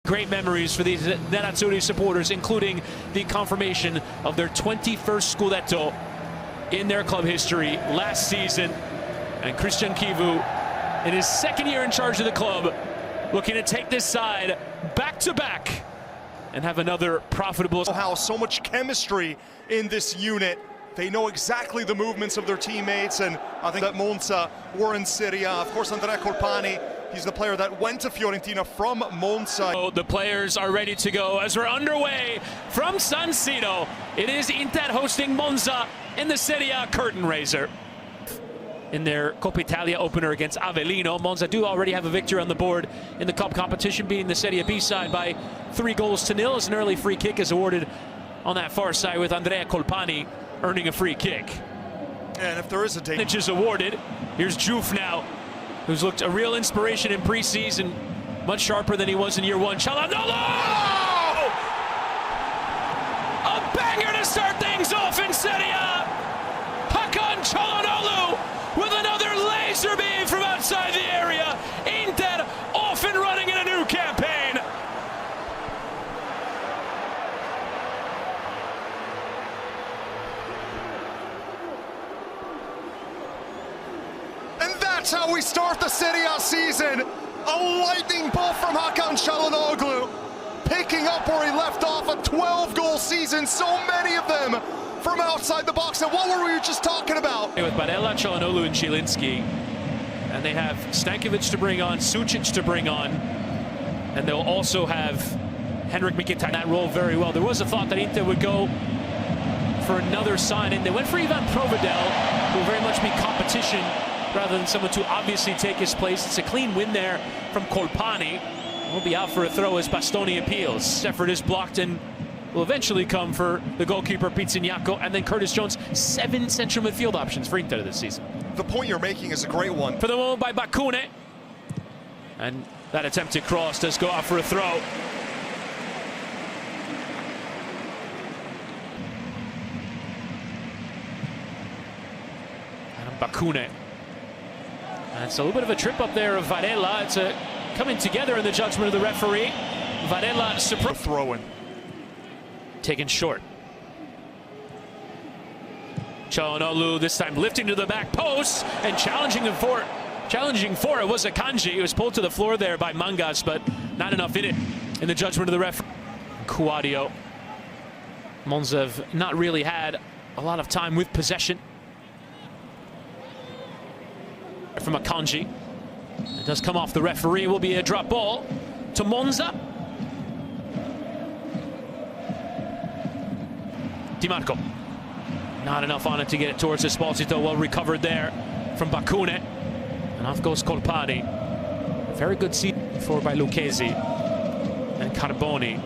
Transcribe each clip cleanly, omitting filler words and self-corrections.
Great memories for these Nerazzurri supporters, including the confirmation of their 21st Scudetto in their club history last season. And Christian Chivu, in his second year in charge of the club, looking to take this side back to back and have another profitable. How so much chemistry in this unit. They know exactly the movements of their teammates, and I think that Monza were in Serie A. Of course, Andrea Colpani, he's the player that went to Fiorentina from Monza. Oh, the players are ready to go as we're underway from San Siro. It is Inter hosting Monza in the Serie A curtain raiser. In their Coppa Italia opener against Avellino, Monza do already have a victory on the board in the cup competition, beating the Serie B side by 3-0 as an early free kick is awarded on that far side, with Andrea Colpani earning a free kick. And if there is a danger, is awarded. Here's Juve now, who's looked a real inspiration in preseason, much sharper than he was in year one. Çalhanoğlu! A banger to start things off in Serie A. Hakan Çalhanoğlu with another laser beam from outside the area. Inter off and running in a new campaign. and that's how we start the Serie A season. A lightning bolt from Hakan Çalhanoğlu, picking up where he left off. A 12-goal season, so many of them from outside the box. And what were we just talking about? With Barella, Çalhanoğlu, and Zielinski. And they have Stankovic to bring on, Sucic to bring on. And they'll also have Henrik Mkhitaryan that role very well. There was a thought that Inter would go for another signing. They went for Ivan Provedel, who will very much be competition rather than someone to obviously take his place. It's a clean win there from Colpani. Will be out for a throw as Bastoni appeals. Effort is blocked and will eventually come for the goalkeeper Pizzignacco, and then Curtis Jones. 7 central midfield options for Inter this season. The point you're making is a great one. For the moment by Bakune. And that attempted cross does go out for a throw. And Bakune. And it's a little bit of a trip up there of Varela. It's a coming together in the judgment of the referee. Varela throwing. Taken short. Çalhanoğlu this time lifting to the back post and challenging for it was Akanji. It was pulled to the floor there by Mangas, but not enough in it in the judgment of the referee. Quadio. Monza have not really had a lot of time with possession. From Akanji. It does come off the referee. Will be a drop ball to Monza. Di Marco. Not enough on it to get it towards Esposito. Well recovered there from Bakune. And off goes Colpani. Very good seat forward by Lucchesi and Carboni.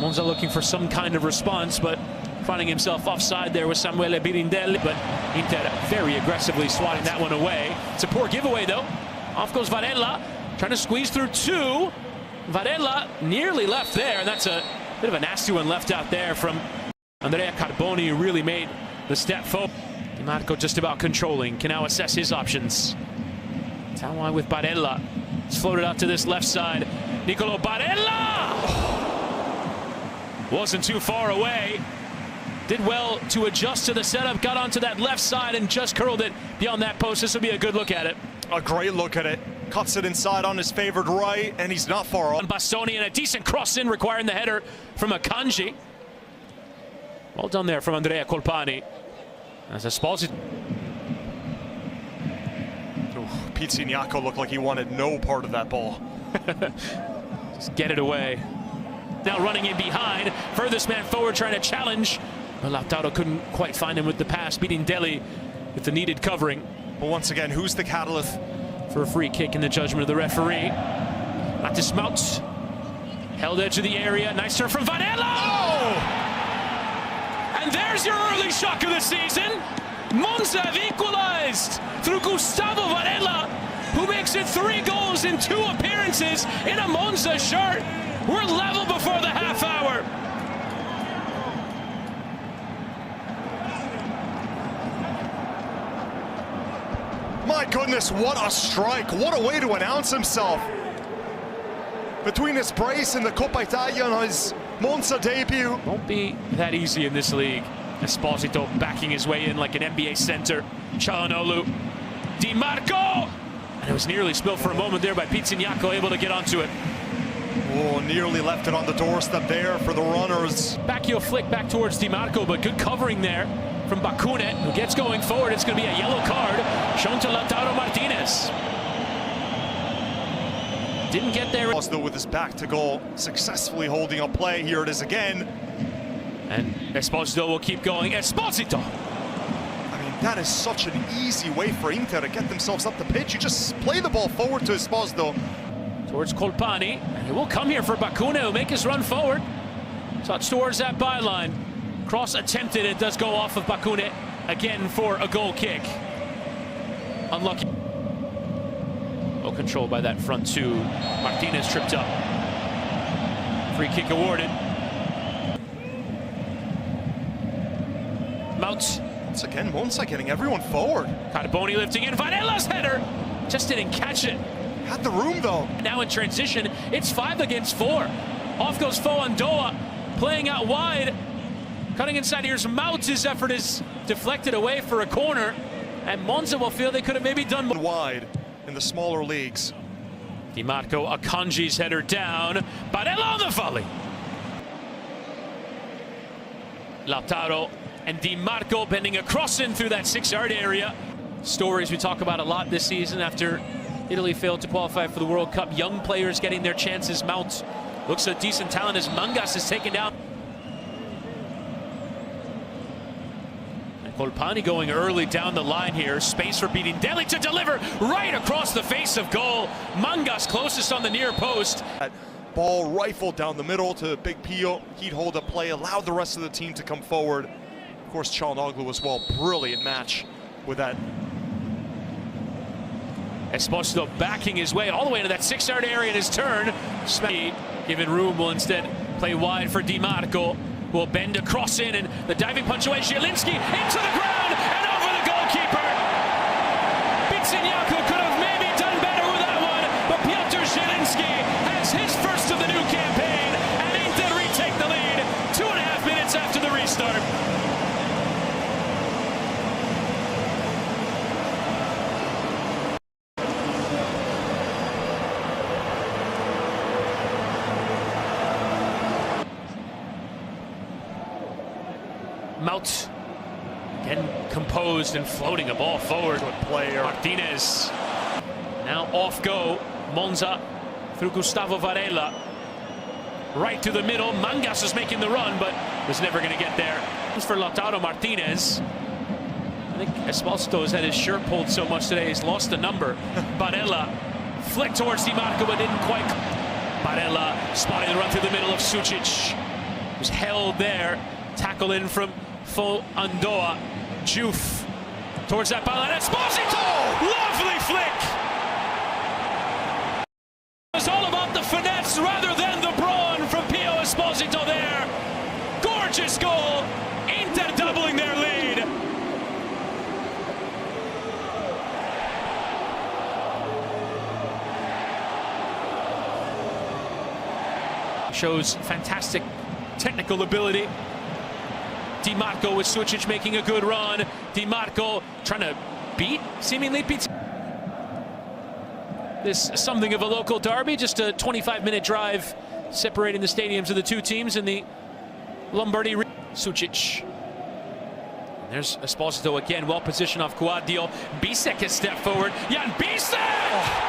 Monza looking for some kind of response, but finding himself offside there with Samuele Birindelli. But Inter very aggressively swatting that one away. It's a poor giveaway though. Off goes Varela, trying to squeeze through 2. Varela nearly left there, and that's a bit of a nasty one left out there from Andrea Carboni, who really made the step forward. Di Marco just about controlling, can now assess his options. Tawa with Barella. It's floated out to this left side. Nicolo Barella! Wasn't too far away. Did well to adjust to the setup, got onto that left side and just curled it beyond that post. This will be a good look at it. A great look at it. Cuts it inside on his favored right, and he's not far off. Bastoni and a decent cross in, requiring the header from Akanji. Well done there from Andrea Colpani. As Esposito. Pizzignacco looked like he wanted no part of that ball. Just get it away. Now running in behind. Furthest man forward trying to challenge. But Lautaro couldn't quite find him with the pass, beating Deli with the needed covering. But once again, who's the catalyst? For a free kick in the judgment of the referee. Matis Mouts. Held edge of the area. Nice turn from Varela! Oh! And there's your early shock of the season. Monza have equalized through Gustavo Varela, who makes it 3 goals in 2 appearances in a Monza shirt. We're level before the half hour. My goodness, what a strike. What a way to announce himself. between his brace in the Coppa Italia and his Monza debut. Won't be that easy in this league. Esposito backing his way in like an NBA center. Çalhanoğlu, Di Marco, and it was nearly spilled for a moment there by Pizzignacco, able to get onto it. Oh, nearly left it on the doorstep there for the runners. Back heel flick back towards Di Marco, but good covering there from Bakune, who gets going forward. It's going to be a yellow card shown to Lautaro Martinez. Didn't get there. Though with his back to goal, successfully holding up play. Here it is again. And Esposito will keep going. Esposito! I mean, that is such an easy way for Inter to get themselves up the pitch. You just play the ball forward to Esposito. Towards Colpani, and he will come here for Bakune, who'll make his run forward. So it's towards that byline. Cross attempted, it does go off of Bakune again for a goal kick. Unlucky. No control by that front two. Martinez tripped up. Free kick awarded. Mount. Once again, Monza getting everyone forward. Carboni lifting in. Varella's header just didn't catch it. Had the room though. Now in transition, it's 5 against 4. Off goes Foandoa, playing out wide. Cutting inside, here's Mount. His effort is deflected away for a corner. And Monza will feel they could have maybe done more. Wide in the smaller leagues. Di Marco, Akanji's header down. Barella on the volley. Lautaro and Di Marco bending a cross in through that 6-yard area. Stories we talk about a lot this season after Italy failed to qualify for the World Cup. Young players getting their chances. Mount looks a decent talent as Mangas is taken down. And Colpani going early down the line here. Space for beating Deli to deliver right across the face of goal. Mangas closest on the near post. That ball rifled down the middle to Big Pio. He'd hold up play, allowed the rest of the team to come forward. Of course, Çalhanoğlu as well. Brilliant match with that. Esposito backing his way all the way into that 6-yard area in his turn. Given room, will instead play wide for Di Marco. Will bend a cross in, and the diving punch away. Zielinski into the ground and over the goalkeeper. Pizzignacco could have maybe done better with that one, but Piotr Zielinski has his first of the new campaign, and Inter retake the lead 2.5 minutes after the restart. Mount again composed and floating a ball forward. Good player. Martinez. Now off go. Monza through Gustavo Varela. Right to the middle. Mangas is making the run, but was never going to get there. This for Lautaro Martinez. I think Esposito has had his shirt pulled so much today he's lost the number. Barella flicked towards Di Marco, but didn't quite. Barella spotting the run through the middle of Sucic. Was held there. Tackle in from Foandoa. Juf towards that byline. Esposito! Lovely flick! It's all about the finesse rather than the brawn from Pio Esposito there. Gorgeous goal. Inter doubling their lead. Shows fantastic technical ability. Di Marco with Sucic making a good run. Di Marco trying to beat seemingly Pizza. This is something of a local derby, just a 25-minute drive separating the stadiums of the two teams in the Lombardy. Sucic. There's Esposito again, well positioned off Guadio. Bisek has stepped forward. Jan Bisek! Oh.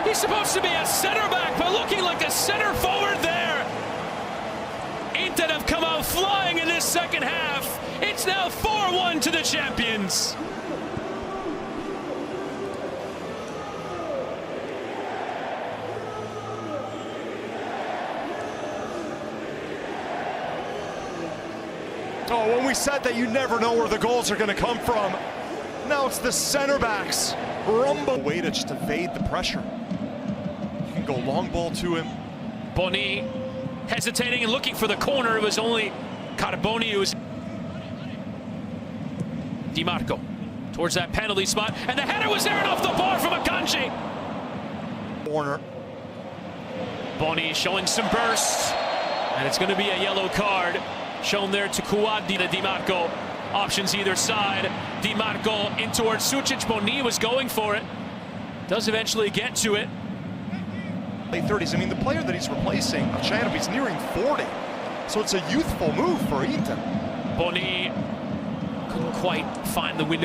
He's supposed to be a center back, but looking like a center forward there. Inter have come out flying in this second half. It's now 4-1 to the champions. Oh, when we said that you never know where the goals are going to come from. Now it's the center backs. Rumble. Way to just evade the pressure. You can go long ball to him. Boni hesitating and looking for the corner. It was only Carboni who was. Di Marco towards that penalty spot, and the header was there and off the bar from Akanji. Corner. Boni showing some burst, and it's going to be a yellow card shown there to Kuadi. Di Marco, options either side. Di Marco in towards Sucic. Boni was going for it, does eventually get to it. Late 30s. I mean, the player that he's replacing, Achanov, he's nearing 40, so it's a youthful move for Inter. Boni couldn't quite find the window.